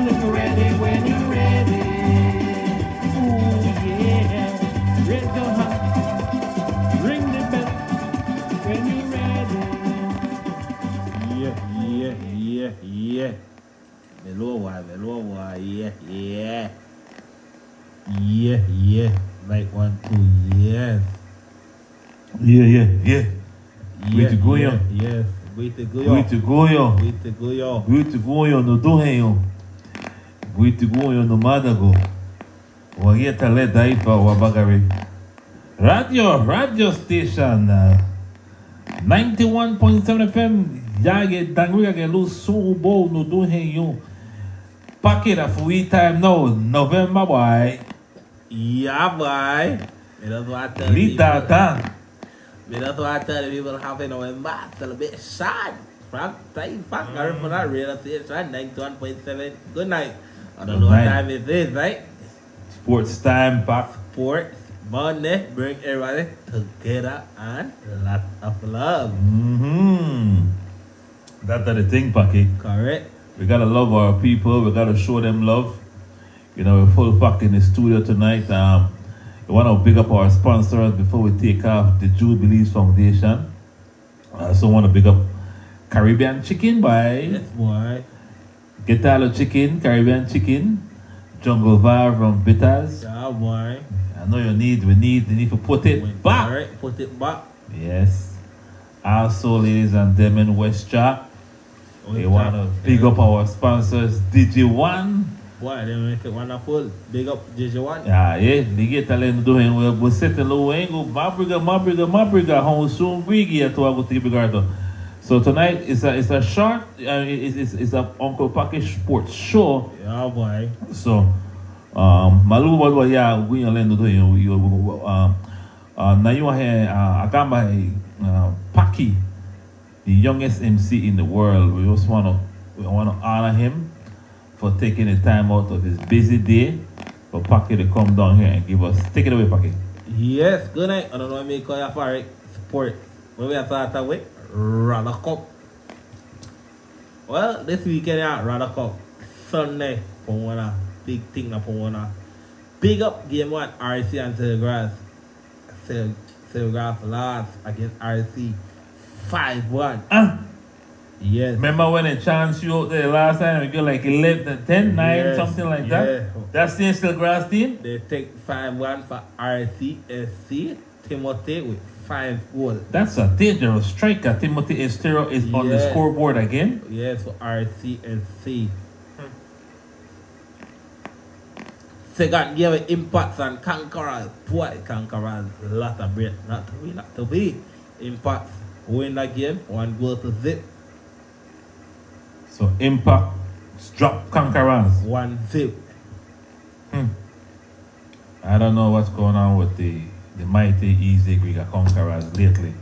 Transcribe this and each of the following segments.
if you're ready, when you're ready. Ooh, yeah. Raise your hand. Ring the bell when you're ready. Yeah. Mellow one, yeah. Yeah. Like 1, 2, yes. Yeah. Muito goyo. Yes. Muito goyo. No dohenho. Muito goyo no madago. Wageta le DYFA Wabagari. Radio station. 91.7 FM. Yage dangriga ge lu subo no dohenho. Packet of free time now. November boy. Yeah, boy. That's what I tell Lita ta. That's what I tell people have in November. Celebration. From DYFA Garifuna Radio Station 91.7. Good night. I don't know what time it is, right? Sports time, back. Sports. Monday. Bring everybody together and lot of love. That's the thing, Paki. Correct. We gotta love our people. We gotta show them love. You know, we're full pack in the studio tonight. We want to big up our sponsors before we take off. The Jubilees Foundation. I also want to big up Caribbean Chicken, boy. Yes, boy. Getalo Chicken, Caribbean Chicken. Jungle Var from Bitters. Yeah, boy. I know we need to put it back. Correct. Put it back. Yes. Also, ladies and gentlemen, Westchar. We want to big up our sponsors, DJ1. Boy, they make it wonderful. Big up DJ1. Yeah. Ninguém tá lendo do Rengo. Você tem o Rengo. Mabriga. Home soon. Briga. To go to Bigardo. So tonight is a short. It's a Uncle Package Sports show. Yeah, boy. So, malu we are lendo do Rengo. Na you agamba Paki, the youngest MC in the world. We just want to honor him for taking the time out of his busy day for Paki to come down here and give us. Take it away, Paki. Yes, good night. I don't know what me call you for it. Support. When we are starting with Rada Cup. Well, this weekend at Rada Cup. Sunday, Pomona. Big thing na Pomona. Big up game 1, RC and Silvergrass. Silvergrass last against RC 5-1. Yes. Remember when they chance you out there last time? We go like 11, 10, 9, Yes, something like yeah. that. That's the still grass team? They take 5-1 for RCSC. Timothy with 5 goals. That's a dangerous striker. Timothy Estero is on the Yeah. scoreboard again. Yes, for RCSC. Second game with Impacts and Conquerors. Boy, Conquerors, a lot of break. Not to be. Impacts win that game. 1 goal to 0. So Impact drop Conquerors. 1-0. I don't know what's going on with the mighty Easy Griga Conquerors lately.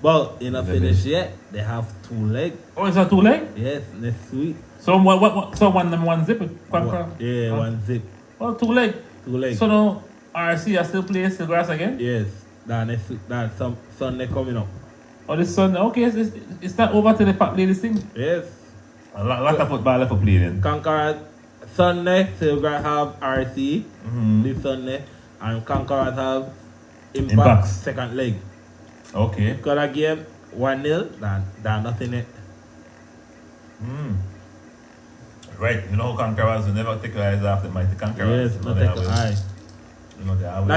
But in a finish yet, they have 2 legs. Oh, is that 2 leg? Yes, next week. So one zip Conqueror? Yeah, 1-0. Oh, 2 leg. 2 legs. So now RC are still playing still grass again? Yes, that next week, that some Sunday coming up. Oh, this Sunday. Okay, it's not over till they play this thing. Yes. A lot of football left for play then. Conquerors Sunday, Silvergrass have RC this Sunday, and Conquerors have Impact second leg. Okay. Because that game 1-0, that nothing it. Right, you know Conquerors will never take your eyes off the mighty Conquerors. Yes, not take your eye. You know, they always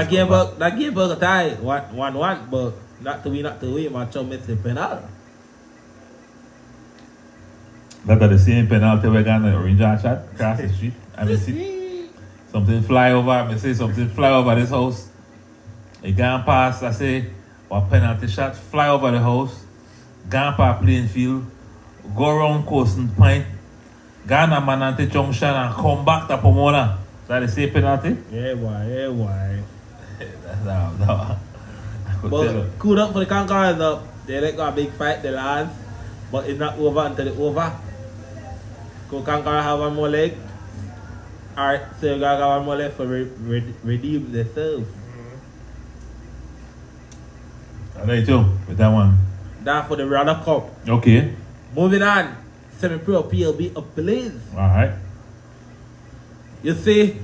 That game was a tie, 1-1, but not to win, my chum missed the penalty. That the same penalty we're gonna orange shot across the street. I mean, see something fly over. I say something fly over this house. It gone past. I say what penalty shot fly over the house. Gone past playing field. Go around Coasting Point. Gone a Manante Junction and come back to Pomona. Is that the same penalty? Yeah, boy. That's how. But cool up for the Conquerors up. They got a big fight the last, but it's not over until it's over. Go Conquerors have 1 more leg. Alright, so you got 1 more leg for redeem themselves. Alright, too, with that one. That for the Ryder Cup. Okay. Moving on. Semi-pro PLB up please. Alright. You see,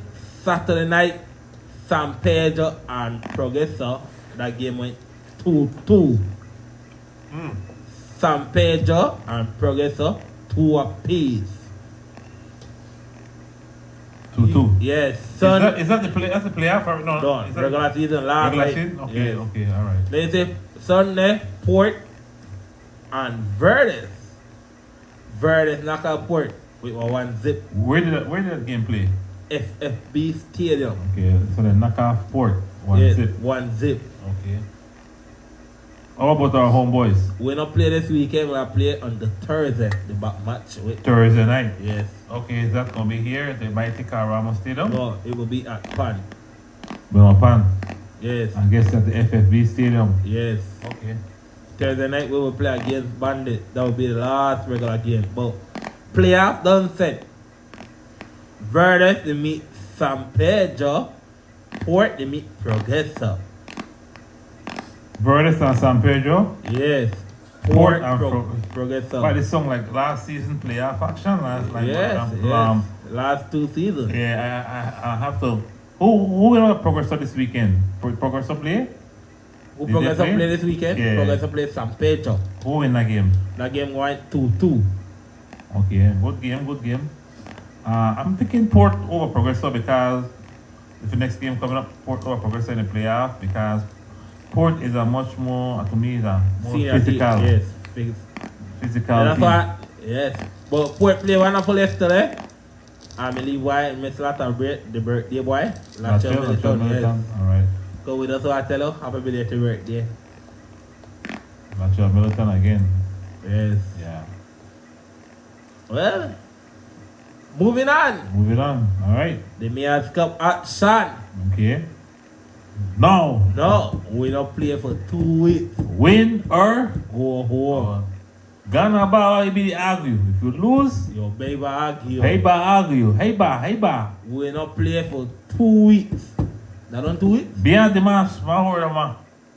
Saturday night, San Pedro and Progreso, that game went 2-2. San Pedro and Progreso, 2 apiece. 2-2. Yes. Is that the play? That's the playoff or no? No, Is that regular season last regular night. season? Okay, Yes. okay, all right. They say Sunday, Port and Verdes. Verdes knock out Port with a 1-0 Where did that game play? FFB Stadium. Okay, so they knock off Port 1-0. 1-0. Okay. How about our homeboys? We don't play this weekend. We'll play on the Thursday, the back match. Thursday night. Yes. Okay, is that gonna be here at the Mighty Caramo Stadium? No, it will be at Pan. Pan. Yes. I guess at the FFB Stadium. Yes. Okay. Thursday night we will play against Bandit. That will be the last regular game. But playoff done set. Verdes they meet San Pedro. Port they meet Progreso. Verdes and San Pedro. Yes. Port and Progreso. But this song like last season playoff action last like Yes. Last 2 seasons. Yeah, I have to. Who will Progreso this weekend? Progreso play? Who Did they Progreso play? play this weekend? Yeah. Progreso play San Pedro. Who win that game? That game went 2-2. Okay, good game. I'm picking Port over Progreso because if the next game coming up, Port over Progreso in the playoff because Port is a much more, to me, is a more Senior physical. team, yes. Physical. And that's team. why, yes. But Port play wonderful yesterday. I believe why Miss Latta the birthday boy. Lacho Militon, yes. Militon. Alright. Go with us, so I tell you, happy belated birthday. Lacho Militon again. Yes. Yeah. Well, moving on. Alright. The Mayors Cup action. Okay. Now. No, we don't play for 2 weeks. Win or Go home. Ghana ball be the argue. If you lose, Yo, baby, argue. hey ba. We don't play for 2 weeks. That don't 2 weeks? Beyond the mass, ma.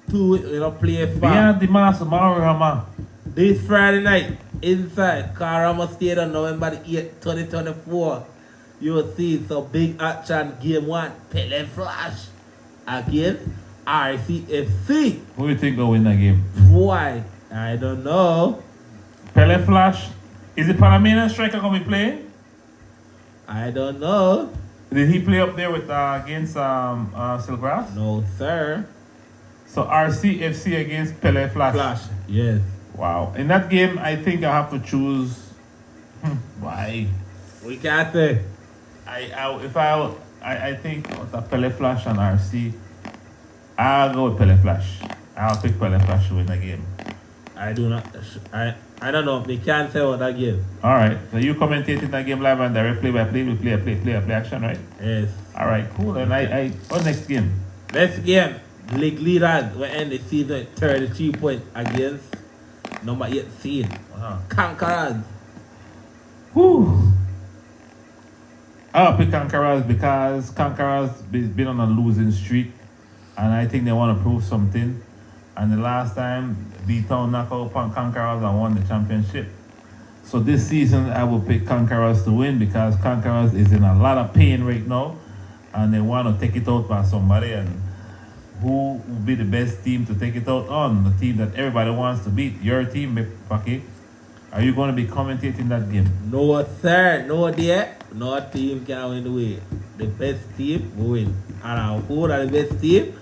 2 weeks, we don't play for. Beyond the mass, ma. This Friday night, inside Caramo Stadium, November 8th, 2024, you will see some big action. Game 1, Pele Flash against RCFC. Who do you think will win that game? Why? I don't know. Pele Flash. Is the Panamanian striker gonna be playing? I don't know. Did he play up there with against Silgrass? No, sir. So RCFC against Pele Flash. Flash, yes. Wow. In that game, I think I have to choose. Why? We can't say. I think with the Pele Flash and RC, I'll go with Pele Flash. I'll pick Pele Flash to win the game. I do not. I don't know. We can't say what that game. All right. So you commentating that game live and direct play by play. We play action, right? Yes. All right. Cool. And what next game? Next game, league leaders will end the season with 33 points against number 8 seed, Conquerors. Whew. I'll pick Conquerors because Conquerors been on a losing streak, and I think they want to prove something. And the last time, B-Town knocked out Conquerors and won the championship. So this season, I will pick Conquerors to win because Conquerors is in a lot of pain right now, and they want to take it out by somebody. And who will be the best team to take it out on? The team that everybody wants to beat. Your team, Paki. Are you going to be commentating that game? No, sir. No, dear. No team can win the way. The best team will win. And who are the best team?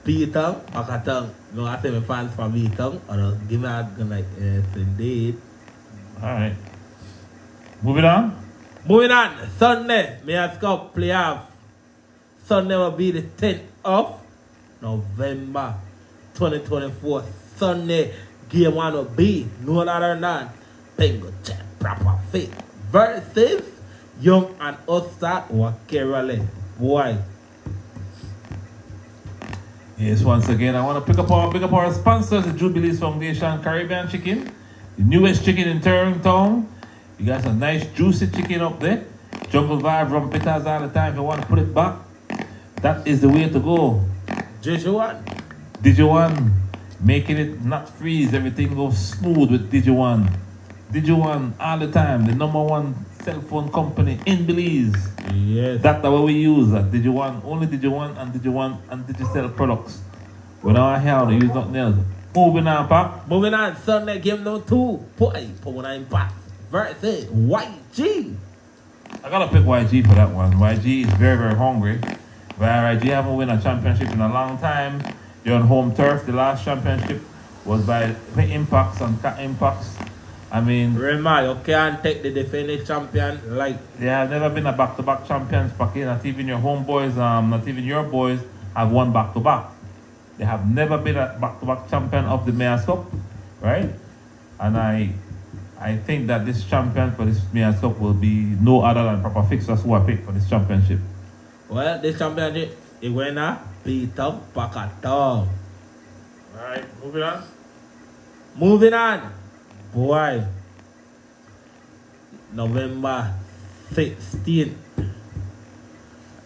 P-Town, Pakatang. No, I say my fans from B-Town. Or just give me a good night. Yes, indeed. All right. Moving on. Moving on. Sunday, Mayors Cup playoff. Sunday will be the 10th of November 2024. Sunday, game 1 will be no other than Pengo Check Proper Fit versus Young and Osta Wakerale. Boy. Yes, once again, I want to pick up our sponsors, the Jubilees Foundation Caribbean Chicken, the newest chicken in Turrington. You got some nice juicy chicken up there. Jungle Vibe rum pitas all the time. If you want to put it back, that is the way to go. Digi1, making it not freeze. Everything goes smooth with Digi1. Digi1 all the time, the number one cell phone company in Belize. Yes. That's the way we use that. Digi1, only Digi1 and Digicel products. We don't have to use nothing else. Moving on, Pop. Moving on, Sunday game number 2. Pumona Impact versus YG. I gotta pick YG for that one. YG is very, very hungry. Where YG haven't won a championship in a long time. They're on home turf. The last championship was by Impacts and Impacts. I mean, remember, you can't take the defending champion like. They have never been a back-to-back champions, Paki. Not even your homeboys, not even your boys have won back-to-back. They have never been a back-to-back champion of the Mayor's Cup, right? And I think that this champion for this Mayor's Cup will be no other than Proper Fixers who I picked for this championship. Well, this championship, it went up, beat up, Pakatong. Alright, moving on. Moving on. Boy. November 16th.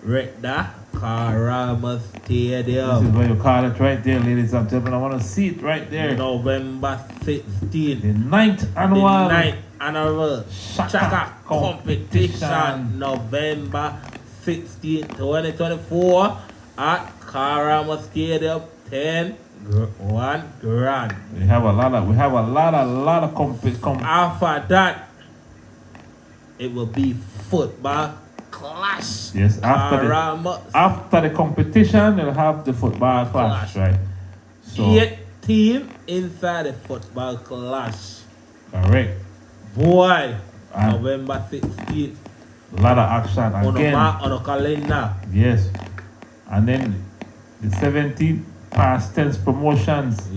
Rekda Karama Stadium. This is what you call it right there, ladies and gentlemen. I want to see it right there. November 16th. The 9th annual. The 9th annual Shaka competition. November 16th, 2024 at Karama Stadium. 1 grand. We have a lot of competition. After that, it will be football clash. Yes, after the competition, you'll have the football clash, right? So 8 teams inside the football clash. Correct. Boy, November 16th. A lot of action again. On the calendar. Yes. And then the 17th past tense promotions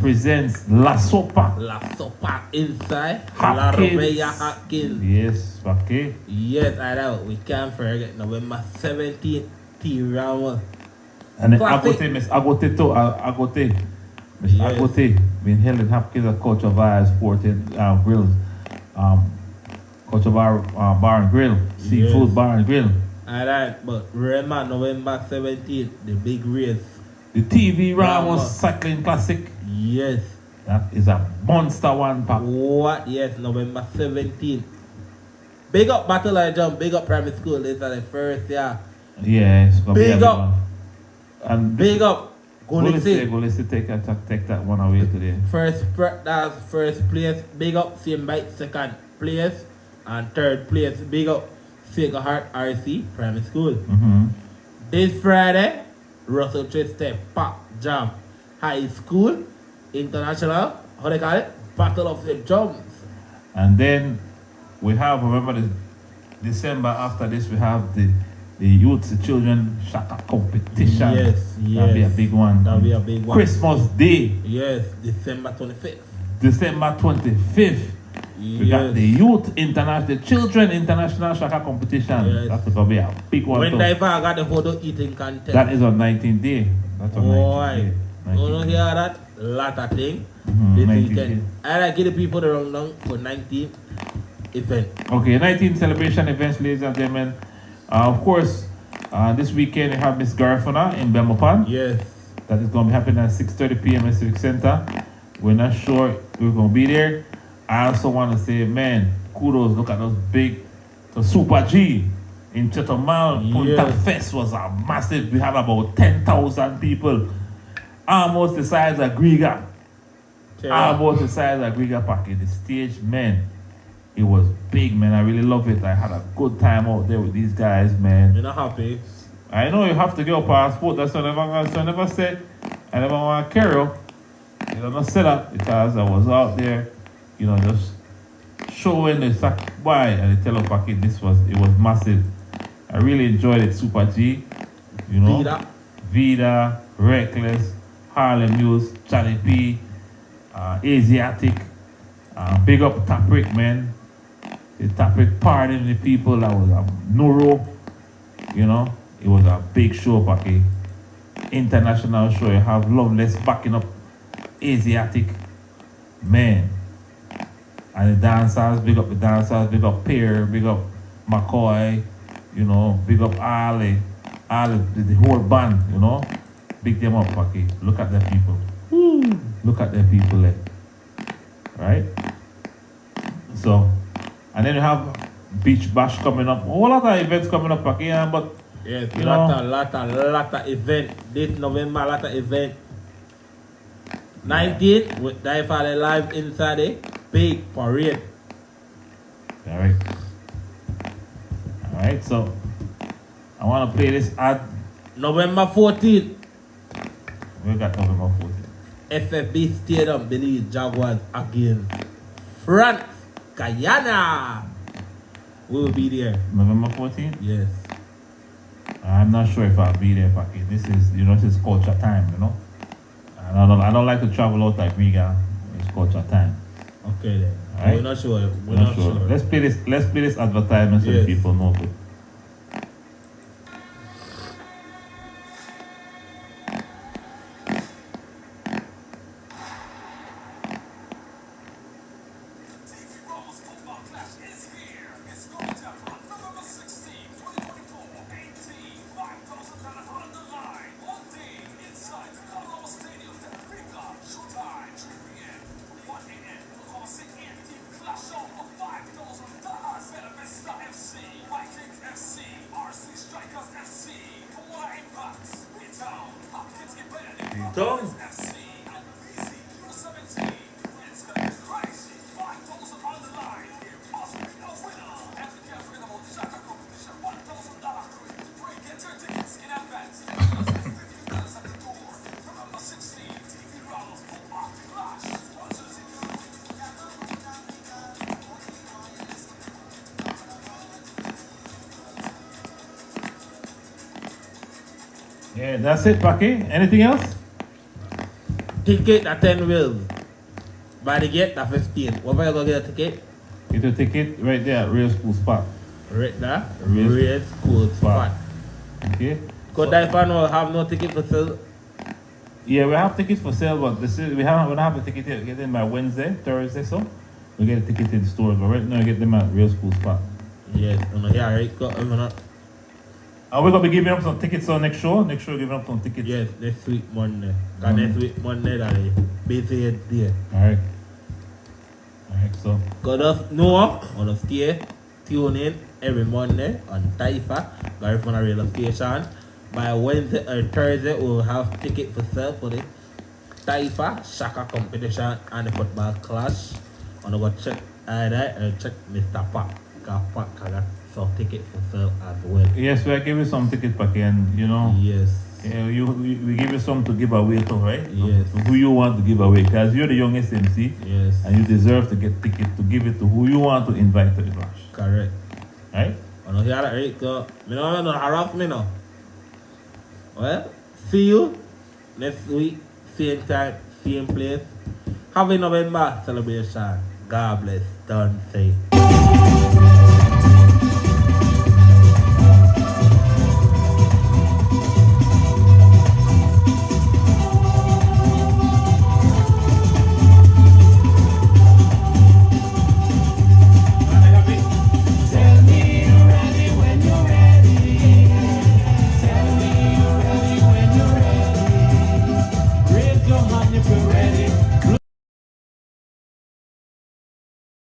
presents La Sopa. La Sopa inside. Hopkins. Hopkins. Yes, okay. Yes, I know. We can't forget November 17th. T-Round. And then Agote, Miss Agote too. Agote. Miss Agote. Been Helen Hopkins, a coach of our sporting grills. Coach of our bar and grill. Seafood bar and grill. Alright, but remember November 17th, the big race. The TV Ramos Cycling Classic. Yes. That is a monster one, Pop. What? Yes, November 17th. Big up Battle and Jump, big up Primary School. This is the first year. Yeah, it's gonna big be a up. one. And big up. Go let's take that one away today. First place, big up Same Bite. Second place and third place, big up Sacred Heart RC Primary School. This Friday, Russell Triste Pop Jam High School International, how they call it? Battle of the Drums. And then we have, remember the December after this, we have the youth, the children Shaka competition. Yes. That'll be a big one. That'll be a big one. Christmas Day. Yes, December 25th. December 25th. We got the youth international, the children international Shaka competition. Yes. That's gonna be a big one. When DYFA got the photo eating contest. That is on 19th day. That's on 19th day. You don't hear that? Lot of thing. This weekend. I like give the people the rundown for 19th event. Okay, 19th celebration events, ladies and gentlemen. Of course, this weekend we have Miss Garifuna in Belmopan. Yes. That is going to be happening at 6:30 p.m. at Civic Center. We're not sure we're going to be there. I also want to say, man, kudos. Look at those big, the Super G in Chetomal. Punta Fest was a massive. We had about 10,000 people. Almost the size of Griga. Almost the size of Griga Packet. The stage, man. It was big, man. I really love it. I had a good time out there with these guys, man. You're not happy? I know you have to get a passport. That's what I never said. I never want to carry up. You know, not say that because I was out there, you know, just showing the sack why and the tele packet. It was massive. I really enjoyed it. Super G, you know, Vida, Reckless, Harlem News, Charlie P, Asiatic. Big up Taprick, man. The Taprick partying the people. That was a Nuro. You know, it was a big show, Paki. International show. You have Loveless backing up Asiatic. Man. And the dancers, big up the dancers, big up Pear, big up McCoy, you know, big up Ali, the whole band, you know. Big them up, Paki. Look at the people. Look at the people there. Right? So, and then you have Beach Bash coming up. A whole lot of events coming up again, but Yes, you lot of event. This November, lot of event. 19th with DYFA live inside a big parade. Alright, so I want to play this ad. November 14th, We got November 14th. FFB Stadium, Belize Jaguars against France, Guyana. We will be there. November 14th? Yes. I'm not sure if I'll be there, Paki. This is culture time, you know. I don't like to travel out like Riga. It's culture time. Okay then. Alright. We're not sure. We're not sure. Let's play this advertisement so Yes. people know it. Tom. Yeah, that's it, Paki. Anything else? Ticket at 10 wheels. By the gate at 15. Where you gonna get a ticket? Get your ticket right there at Real School Spot. Right there. Real Real School Spot. Okay? Could DYFA no have no ticket for sale? Yeah, we have tickets for sale, but we don't have a ticket yet. Get them by Wednesday, Thursday, so we get a ticket in the store. But right now, get them at Real School Spot. Yes, yeah, right. Go, Are we gonna be giving up some tickets on next show? Next show, giving up some tickets. yes, next week Monday. Cause next week Monday that is busy day. Alright, so Cause us know, on us stay, tune in every Monday on DYFA Garifuna radio station. By Wednesday or Thursday, we'll have tickets for sale for the DYFA Shaka competition and the football clash. And we'll go check either or check Mr. Park. Cause Park got some tickets for sale as well. yes, we are giving some tickets back in. You know, Yes. yeah, we give you some to give away too, right? Yes. To who you want to give away, because you're the youngest MC, Yes. and you deserve to get tickets to give it to who you want to invite to the clash. Correct. Right? I don't hear that right, so me no harass me now. Well, see you next week, same time, same place. Have a November celebration. God bless. Don't say.